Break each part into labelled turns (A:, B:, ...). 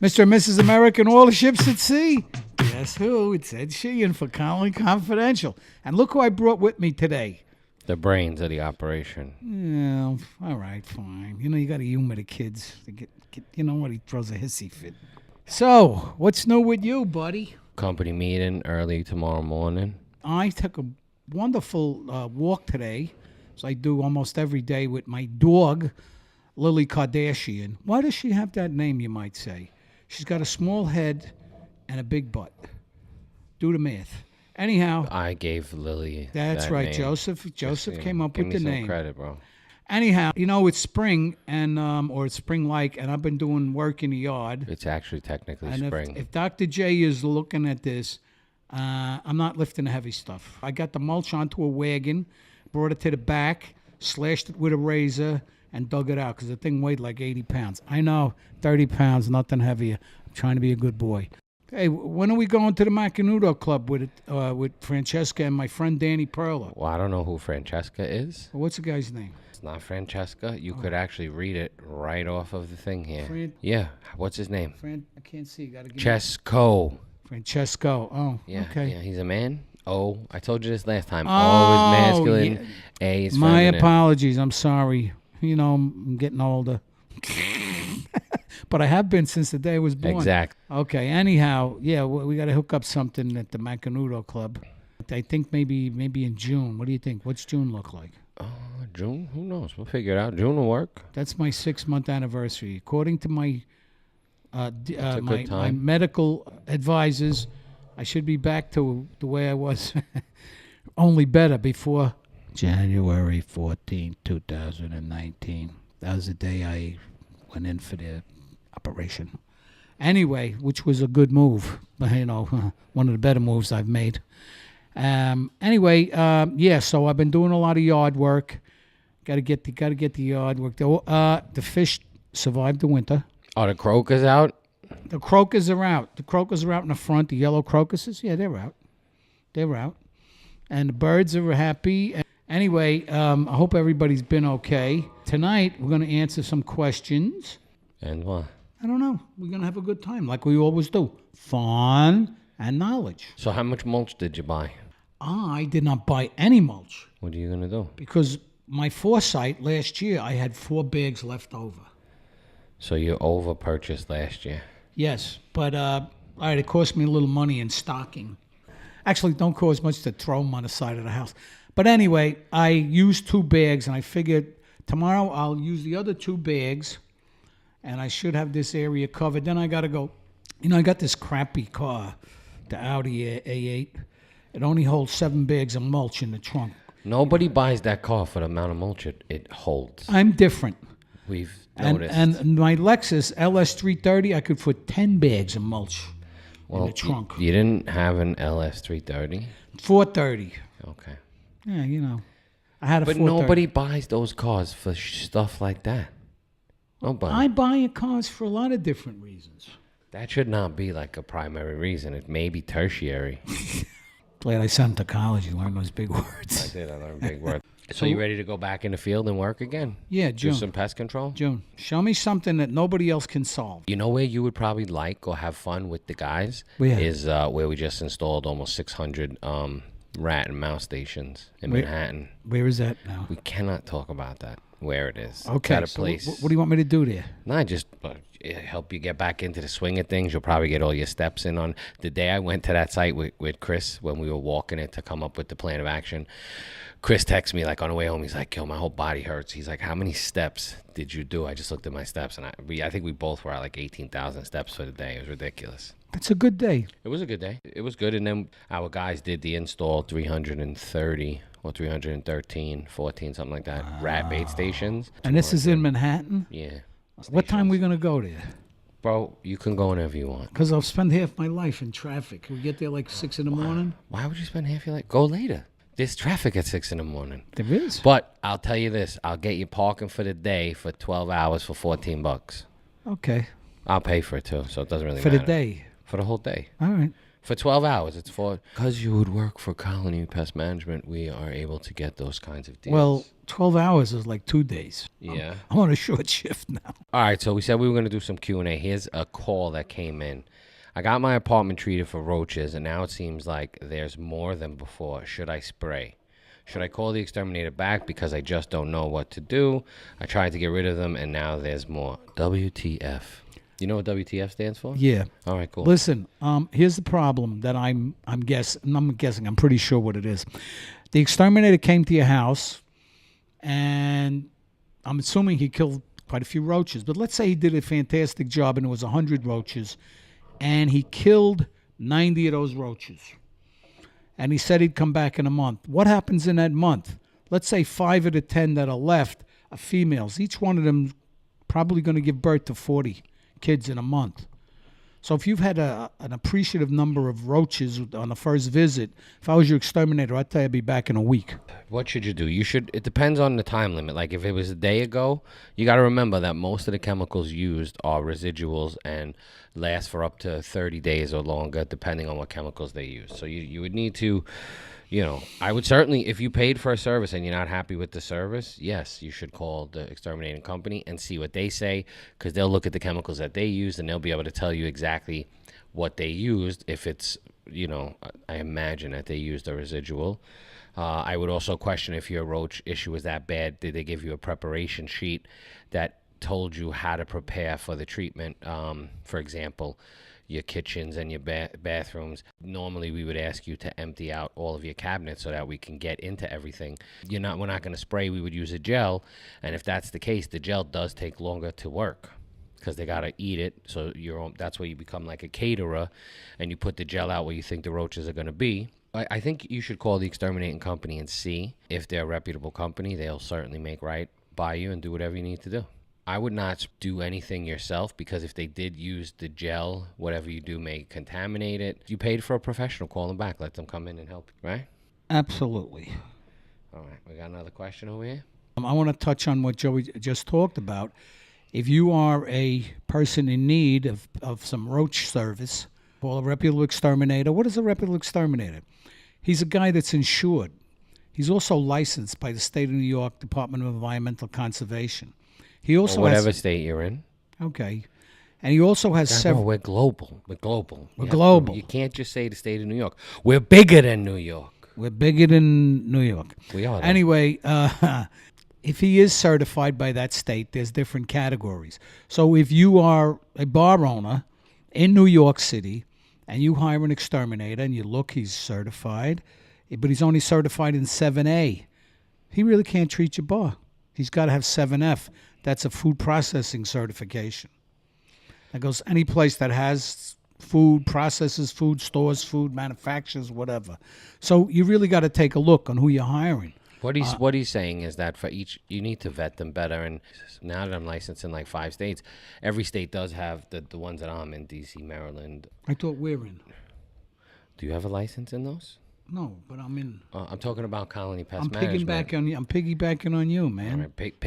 A: Mr. and Mrs. America and all the ships at sea. Guess who? It's Ed Sheehan for Connolly Confidential. And look who I brought with me today.
B: The brains of the operation.
A: Yeah, all right, fine. You know, you got to humor the kids. To get, you know what? He throws a hissy fit. So, what's new with you, buddy?
B: Company meeting early tomorrow morning.
A: I took a wonderful walk today, as I do almost every day with my dog, Lily Kardashian. Why does she have that name, you might say? She's got a small head and a big butt. Do the math. Anyhow.
B: I gave Lily
A: That's
B: that
A: right,
B: name.
A: Joseph came up with the
B: Give me
A: name.
B: some credit, bro.
A: Anyhow, you know, it's spring, and or it's spring-like, and I've been doing work in the yard.
B: It's actually technically
A: And
B: spring.
A: if Dr. J is looking at this, I'm not lifting the heavy stuff. I got the mulch onto a wagon, brought it to the back, slashed it with a razor, and dug it out because the thing weighed like 80 pounds. I know, 30 pounds, nothing heavier. I'm trying to be a good boy. Hey, when are we going to the Macanudo Club with Francesca and my friend Danny Perla?
B: Well, I don't know who Francesca is.
A: Well, what's the guy's name?
B: It's not Francesca. You could actually read it right off of the thing here.
A: Yeah.
B: What's his name?
A: I can't see. Gotta give
B: Chesco.
A: Francesco. Oh,
B: Yeah.
A: okay.
B: Yeah, he's a man. O. I told you this last time. O is masculine.
A: Yeah.
B: A is
A: My
B: feminine.
A: apologies. I'm sorry. You know, I'm getting older. But I have been since the day I was born.
B: Exact.
A: Okay. Anyhow, yeah, we got to hook up something at the Macanudo Club. I think maybe in June. What do you think? What's June look like?
B: June? Who knows? We'll figure it out. June will work.
A: That's my 6-month anniversary. According to my
B: good
A: my
B: time.
A: medical advisors, I should be back to the way I was, only better, before January 14, 2019. That was the day I went in for the operation. Anyway, which was a good move. You know, one of the better moves I've made. Anyway, yeah. So I've been doing a lot of yard work. Got to get the yard work. The fish survived the winter.
B: Oh, the crocus out?
A: The crocus are out. The crocus are out in the front. The yellow crocuses, yeah, they're out. They're out. And the birds are happy. Anyway, I hope everybody's been okay. Tonight, we're going to answer some questions.
B: And what?
A: I don't know. We're going to have a good time like we always do. Fun and knowledge.
B: So how much mulch did you buy?
A: I did not buy any mulch
B: What are you going to do?
A: because my foresight last year, I had 4 bags left over.
B: So you over-purchased last year.
A: Yes, but all right, it cost me a little money in stocking. Actually, don't cost much to throw them on the side of the house. But anyway, I used 2 bags, and I figured tomorrow I'll use the other 2 bags, and I should have this area covered. Then I got to go. You know, I got this crappy car, the Audi A8. It only holds 7 bags of mulch in the trunk.
B: Nobody buys that car for the amount of mulch it holds.
A: I'm different.
B: We've noticed.
A: And my Lexus LS330, I could put 10 bags of mulch in the trunk.
B: You didn't have an LS330?
A: 430.
B: Okay.
A: Yeah, you know. I had a
B: But
A: 430.
B: nobody buys those cars for stuff like that. Nobody.
A: I buy cars for a lot of different reasons.
B: That should not be like a primary reason. It may be tertiary.
A: Glad I sent him to college. You learned those big
B: I
A: words.
B: did. I learned big words. So you ready to go back in the field and work again?
A: Yeah,
B: Do
A: June.
B: some pest control?
A: June, show me something that nobody else can solve.
B: You know where you would probably like or have fun with the guys?
A: Where?
B: Is where we just installed almost 600 rat and mouse stations in Manhattan.
A: Where is that now?
B: We cannot talk about that, where it is.
A: Okay,
B: It's at a
A: so
B: place.
A: what do you want me to do there?
B: No, just help you get back into the swing of things. You'll probably get all your steps in on. The day I went to that site with Chris, when we were walking it to come up with the plan of action, Chris texted me like on the way home. He's like, yo, my whole body hurts. He's like, how many steps did you do? I just looked at my steps, and I think we both were at like 18,000 steps for the day. It was ridiculous.
A: It's a good day.
B: It was a good day. It was good. And then our guys did the install 330 or 313, 14, something like that. Rat bait stations.
A: And this is in Manhattan?
B: Yeah.
A: What time are we going to go there?
B: Bro, you can go whenever you want.
A: Because I'll spend half my life in traffic. We get there like 6 in the morning.
B: Why would you spend half your life? Go later. There's traffic at 6 in the morning.
A: There is.
B: But I'll tell you this. I'll get you parking for the day for 12 hours for $14.
A: Okay.
B: I'll pay for it too, so it doesn't really
A: For
B: matter.
A: the day.
B: For the whole day.
A: All right.
B: For 12 hours, it's for because you would work for Colony Pest Management. We are able to get those kinds of deals.
A: Well, 12 hours is like 2 days.
B: Yeah.
A: I'm on a short shift now.
B: All right, so we said we were going to do some Q&A. Here's a call that came in. I got my apartment treated for roaches, and now it seems like there's more than before. Should I spray? Should I call the exterminator back because I just don't know what to do? I tried to get rid of them, and now there's more. WTF. You know what WTF stands for?
A: Yeah.
B: All right, cool.
A: Listen, here's the problem that I'm guessing. I'm pretty sure what it is. The exterminator came to your house, and I'm assuming he killed quite a few roaches. But let's say he did a fantastic job, and it was 100 roaches, and he killed 90 of those roaches. And he said he'd come back in a month. What happens in that month? Let's say 5 of the 10 that are left are females. Each one of them probably going to give birth to 40 kids in a month. So if you've had an appreciative number of roaches on the first visit, if I was your exterminator, I'd tell you I'd be back in a week.
B: What should you do? It depends on the time limit. Like if it was a day ago, you got to remember that most of the chemicals used are residuals and last for up to 30 days or longer, depending on what chemicals they use. So you would need to, I would certainly, if you paid for a service and you're not happy with the service, yes, you should call the exterminating company and see what they say, because they'll look at the chemicals that they used and they'll be able to tell you exactly what they used. If it's, I imagine that they used a residual. I would also question if your roach issue was that bad. Did they give you a preparation sheet that told you how to prepare for the treatment? For example, your kitchens and your bathrooms. Normally, we would ask you to empty out all of your cabinets so that we can get into everything. We're not going to spray. We would use a gel, and if that's the case, the gel does take longer to work because they got to eat it. So that's where you become like a caterer, and you put the gel out where you think the roaches are going to be. I think you should call the exterminating company and see if they're a reputable company. They'll certainly make right by you and do whatever you need to do. I would not do anything yourself, because if they did use the gel, whatever you do may contaminate it. You paid for a professional. Call them back. Let them come in and help you, right?
A: Absolutely.
B: All right. We got another question over here.
A: I want to touch on what Joey just talked about. If you are a person in need of some roach service, call a reputable exterminator. What is a reputable exterminator? He's a guy that's insured. He's also licensed by the state of New York Department of Environmental Conservation. He also
B: or whatever state you're in.
A: Okay. And he also has several.
B: No, we're global. We're global.
A: We're global.
B: You can't just say the state of New York. We're bigger than New York.
A: We're bigger than New York.
B: We are. Though.
A: Anyway, if he is certified by that state, there's different categories. So if you are a bar owner in New York City and you hire an exterminator and you look, he's certified, but he's only certified in 7A, he really can't treat your bar. He's got to have 7F. That's a food processing certification. That goes any place that has food, processes food, stores food, manufactures, whatever. So you really got to take a look on who you're hiring.
B: What he's saying is that for each, you need to vet them better. And now that I'm licensed in like 5 states, every state does have the ones that I'm in, D.C., Maryland.
A: I thought we're in.
B: Do you have a license in those?
A: No, but I'm in.
B: I'm talking about Colony Pest
A: Management. I'm piggybacking on you, man.
B: All right,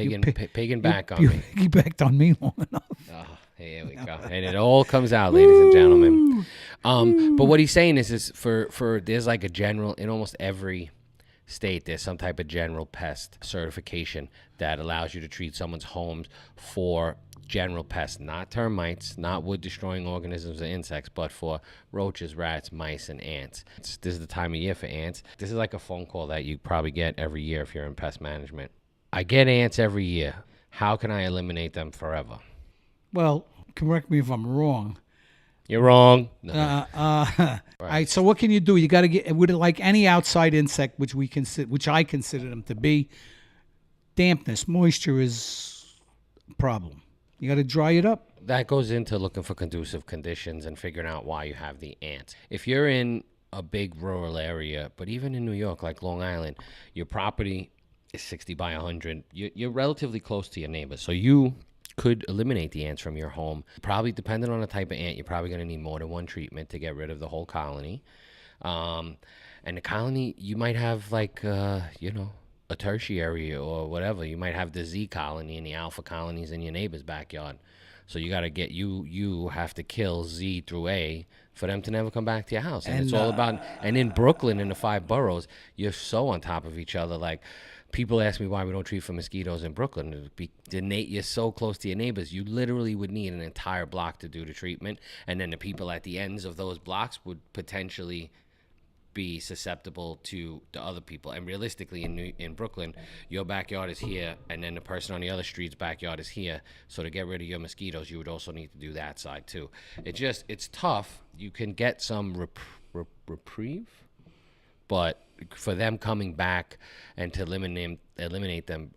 B: pigging back on me.
A: You piggybacked on me long enough.
B: Oh, here we go. And it all comes out, ladies and gentlemen. But what he's saying is for there's like a general, in almost every state, there's some type of general pest certification that allows you to treat someone's homes for general pests, not termites, not wood-destroying organisms or insects, but for roaches, rats, mice, and ants. This is the time of year for ants. This is like a phone call that you probably get every year if you're in pest management. I get ants every year. How can I eliminate them forever?
A: Well, correct me if I'm wrong.
B: You're wrong.
A: All right. So what can you do? You got to get with it like any outside insect, which I consider them to be. Dampness, moisture is a problem. You got to dry it up.
B: That goes into looking for conducive conditions and figuring out why you have the ants. If you're in a big rural area, but even in New York, like Long Island, your property is 60 by 100. You're relatively close to your neighbors, so you could eliminate the ants from your home. Probably, depending on the type of ant, you're probably going to need more than one treatment to get rid of the whole colony. And the colony, you might have like, a tertiary or whatever. You might have the Z colony and the alpha colonies in your neighbor's backyard. So you got to get you have to kill Z through A for them to never come back to your house. And it's all about. And in Brooklyn, in the 5 boroughs, you're so on top of each other. Like, people ask me why we don't treat for mosquitoes in Brooklyn. You're so close to your neighbors. You literally would need an entire block to do the treatment, and then the people at the ends of those blocks would potentially be susceptible to the other people. And realistically, in Brooklyn, your backyard is here, and then the person on the other street's backyard is here. So to get rid of your mosquitoes, you would also need to do that side too. It's tough. You can get some reprieve, but for them coming back and to eliminate them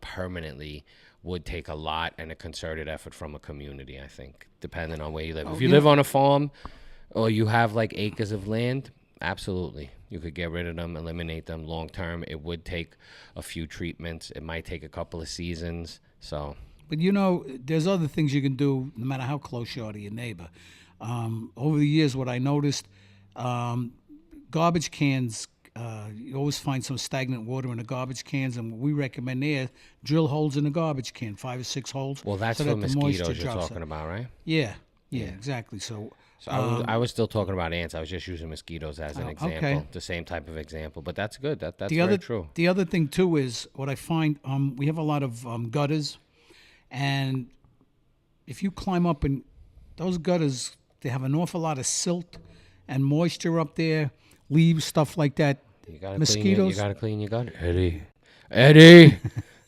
B: permanently would take a lot and a concerted effort from a community, I think, depending on where you live. If you live on a farm or you have like acres of land, absolutely. You could get rid of them, eliminate them long term. It would take a few treatments. It might take a couple of seasons. So,
A: but there's other things you can do no matter how close you are to your neighbor. Over the years, what I noticed, garbage cans, you always find some stagnant water in the garbage cans, and what we recommend there, drill holes in the garbage can, 5 or 6 holes.
B: Well, that's
A: so
B: for
A: that the moisture
B: mosquitoes you're
A: drops
B: talking
A: out.
B: about, right?
A: Yeah, exactly. So
B: I was still talking about ants. I was just using mosquitoes as an example,
A: okay.
B: the same type of example. But that's good. That's
A: the
B: very
A: other
B: true.
A: The other thing too is what I find. We have a lot of gutters, and if you climb up in those gutters, they have an awful lot of silt and moisture up there, leaves, stuff like that.
B: You gotta
A: Mosquitoes.
B: You gotta clean your gutter, Eddie.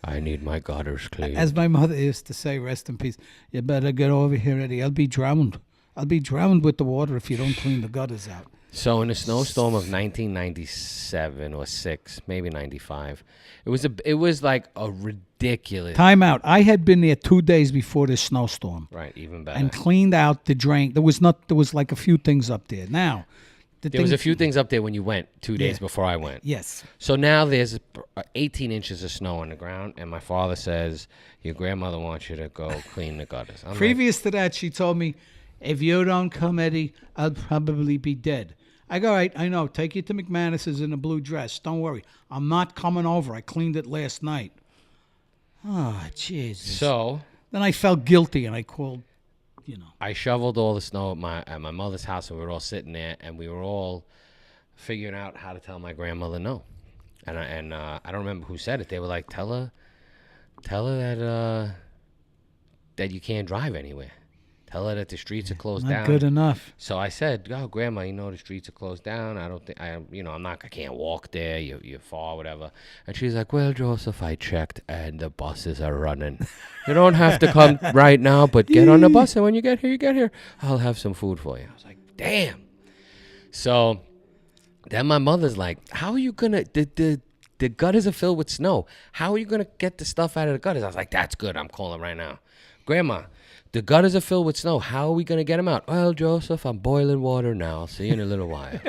B: I need my gutters clean.
A: As my mother used to say, rest in peace. You better get over here, Eddie. I'll be drowned with the water if you don't clean the gutters out.
B: So in the snowstorm of 1997 or 6, maybe 95, it was like a ridiculous.
A: Time out. I had been there 2 days before the snowstorm.
B: Right, even better.
A: And cleaned out the drain. There was like a few things up there. Now,
B: there was a few things up there when you went 2 days before I went.
A: Yes.
B: So now there's 18 inches of snow on the ground, and my father says, your grandmother wants you to go clean the gutters. I'm
A: Previous to that, she told me, if you don't come, Eddie, I'll probably be dead. I go, all right, I know. Take you to McManus's in a blue dress. Don't worry. I'm not coming over. I cleaned it last night. Oh, Jesus.
B: So
A: then I felt guilty, and I called,
B: I shoveled all the snow at my mother's house, and we were all sitting there, and we were all figuring out how to tell my grandmother no. And I don't remember who said it. They were like, tell her that you can't drive anywhere. Tell her that the streets are closed down.
A: Not good enough.
B: So I said, "Oh, Grandma, the streets are closed down. I don't think I can't walk there. You're far, whatever." And she's like, "Well, Joseph, I checked, and the buses are running. You don't have to come right now, but get on the bus, and when you get here. I'll have some food for you." I was like, "Damn." So then my mother's like, "How are you gonna? The gutters are filled with snow. How are you gonna get the stuff out of the gutters?" I was like, "That's good. I'm calling right now, Grandma." The gutters are filled with snow. How are we going to get them out? Well, Joseph, I'm boiling water now. I'll see you in a little while.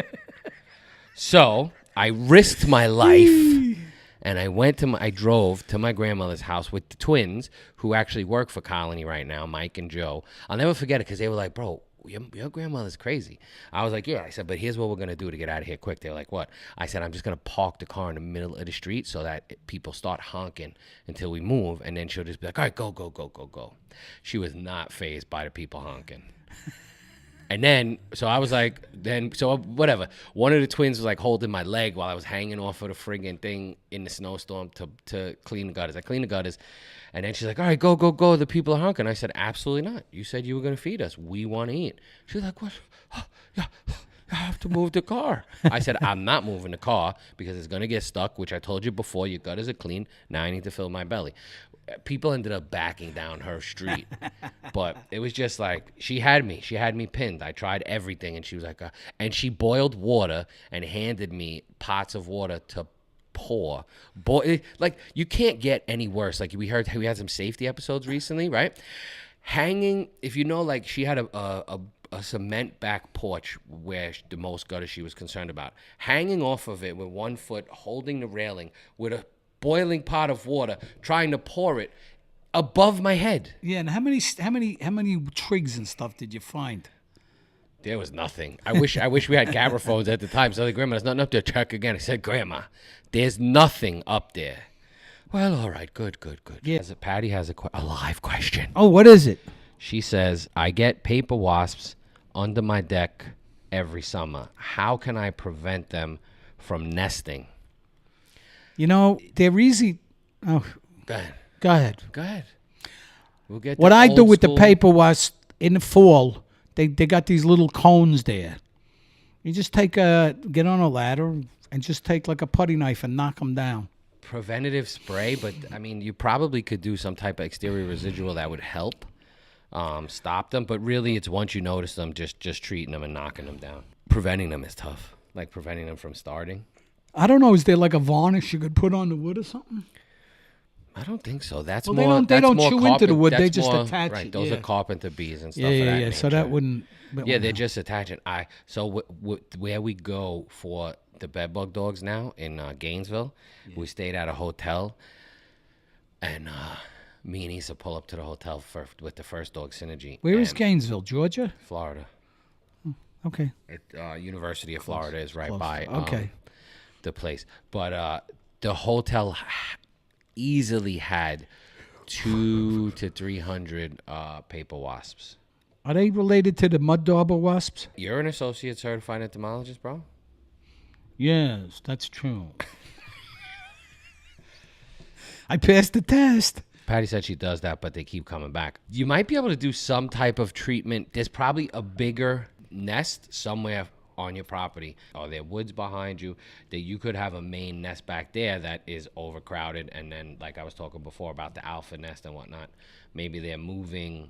B: So I risked my life, and I drove to my grandmother's house with the twins, who actually work for Colony right now, Mike and Joe. I'll never forget it because they were like, "Bro, your grandmother's crazy." I was like, "Yeah." I said, "But here's what we're going to do to get out of here quick." They were like, "What?" I said, "I'm just going to park the car in the middle of the street so that people start honking until we move, and then she'll just be like, all right, go, go, go, go, go." She was not fazed by the people honking. And then, so I was like, whatever. One of the twins was like holding my leg while I was hanging off of the friggin' thing in the snowstorm to clean the gutters. I cleaned the gutters. And then she's like, all right, go, go, go. The people are honking. I said, absolutely not. You said you were going to feed us. We want to eat. She's like, what? Yeah, I have to move the car. I said, I'm not moving the car because it's going to get stuck, which I told you before. Your gutters are clean. Now I need to fill my belly. People ended up backing down her street. But it was just like, she had me pinned. I tried everything. And she was like, and she boiled water and handed me pots of water to pour. Like, you can't get any worse. Like, we had some safety episodes recently, right? Hanging, if you know, like, she had a cement back porch where the most gutter she was concerned about. Hanging off of it with 1 foot, holding the railing with a boiling pot of water, trying to pour it above my head.
A: Yeah, and how many twigs and stuff did you find?
B: There was nothing. I wish we had camera phones at the time. So I said, Grandma, there's nothing up there. Check again. I said, Grandma, there's nothing up there. Well, all right, good.
A: Yeah.
B: Patty has a live question.
A: Oh, what is it?
B: She says, I get paper wasps under my deck every summer. How can I prevent them from nesting?
A: You know, they're easy. Oh,
B: Go ahead.
A: go ahead.
B: Go ahead. We'll get
A: What
B: to
A: I do
B: old
A: with
B: school.
A: the paper wasp in the fall, they got these little cones there. You just get on a ladder and just take like a putty knife and knock them down.
B: Preventative spray, but I mean, you probably could do some type of exterior residual that would help stop them. But really, it's once you notice them, just treating them and knocking them down. Preventing them is tough, like preventing them from starting.
A: I don't know. Is there like a varnish you could put on the wood or something?
B: I don't think so. That's
A: Well,
B: more.
A: they don't
B: that's more
A: chew into the wood. They
B: that's
A: just
B: more-
A: attach
B: right,
A: it,
B: those
A: yeah.
B: are carpenter bees and stuff.
A: Yeah,
B: of
A: yeah,
B: that
A: yeah. So that
B: nature.
A: wouldn't.
B: Yeah, they're just attaching. Where we go for the bedbug dogs now in Gainesville, we stayed at a hotel, and me and Issa pull up to the hotel with the first dog, Synergy.
A: Where is
B: and
A: Gainesville, Georgia?
B: Florida.
A: Okay.
B: University of Florida is right
A: Close.
B: by
A: Okay.
B: the place, but the hotel easily had 200 to 300 paper wasps.
A: Are they related to the mud dauber wasps?
B: You're an associate certified entomologist, bro?
A: Yes, that's true. I passed the test.
B: Patty said she does that, but they keep coming back. You might be able to do some type of treatment. There's probably a bigger nest somewhere on your property, or there woods behind you, that you could have a main nest back there that is overcrowded. And then, like I was talking before about the alpha nest and whatnot, maybe they're moving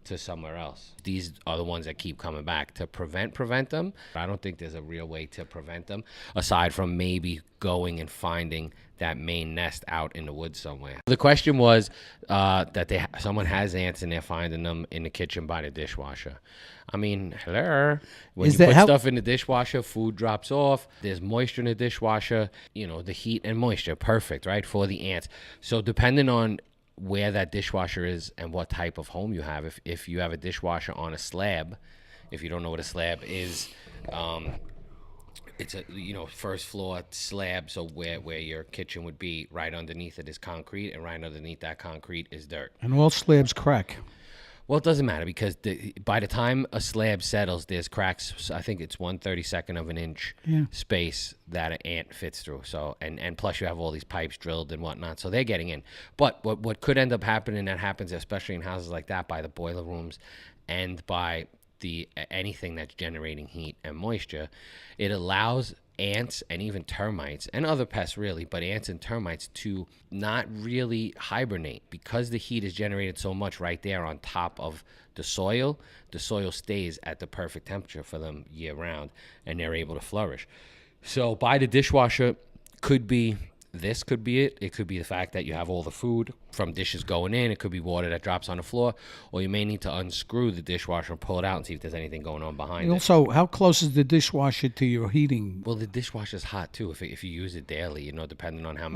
B: to somewhere else. These are the ones that keep coming back. To prevent them, I don't think there's a real way to prevent them aside from maybe going and finding that main nest out in the woods somewhere. The question was that someone has ants and they're finding them in the kitchen by the dishwasher. I mean, hello. When you put stuff in the dishwasher, food drops off. There's moisture in the dishwasher. You know, the heat and moisture, perfect, right, for the ants. So depending on where that dishwasher is and what type of home you have. If you have a dishwasher on a slab, if you don't know what a slab is, it's a first floor slab. So where your kitchen would be, right underneath it is concrete, and right underneath that concrete is dirt.
A: And all slabs crack.
B: Well, it doesn't matter because by the time a slab settles, there's cracks. I think it's 1/32 of an inch space that an ant fits through. So and plus you have all these pipes drilled and whatnot, so they're getting in. But what could end up happening, that happens especially in houses like that, by the boiler rooms and by anything that's generating heat and moisture, it allows ants and even termites and other pests really, but ants and termites to not really hibernate because the heat is generated so much right there on top of the soil. The soil stays at the perfect temperature for them year round, and they're able to flourish. So by the dishwasher could be it. It could be the fact that you have all the food from dishes going in. It could be water that drops on the floor, or you may need to unscrew the dishwasher and pull it out and see if there's anything going on behind it.
A: Also, how close is the dishwasher to your heating?
B: Well, the dishwasher's hot too if you use it daily, depending on how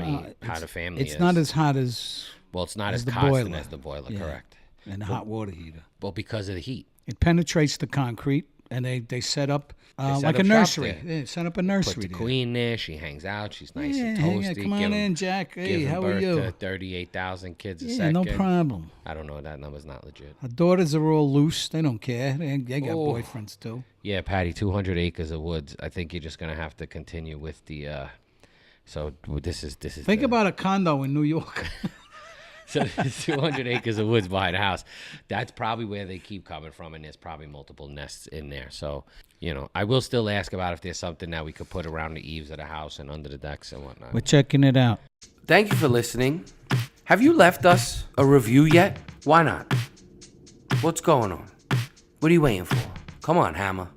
B: the family is.
A: It's not as hot as
B: it's not as
A: the
B: constant
A: boiler.
B: as the boiler,
A: Yeah.
B: correct.
A: and the hot water heater.
B: Well, because of the heat.
A: It penetrates the concrete, and they set up
B: set
A: like
B: up
A: a
B: shop
A: nursery.
B: there.
A: Yeah, set up a
B: Put
A: nursery
B: the
A: there.
B: queen there. She hangs out. She's nice and
A: Yeah,
B: toasty.
A: come on in, Jack. Hey,
B: Giving
A: how are
B: birth
A: you?
B: to 38,000 kids a
A: Yeah,
B: second.
A: no problem.
B: I don't know. That number's not legit.
A: Our daughters are all loose. They don't care. They got
B: Oh.
A: boyfriends too.
B: Yeah, Patty, 200 acres of woods. I think you're just going to have to continue with the... So this is...
A: Think about a condo in New York.
B: So there's 200 acres of woods behind the house. That's probably where they keep coming from, and there's probably multiple nests in there. So, I will still ask about if there's something that we could put around the eaves of the house and under the decks and whatnot.
A: We're checking it out.
C: Thank you for listening. Have you left us a review yet? Why not? What's going on? What are you waiting for? Come on, Hammer.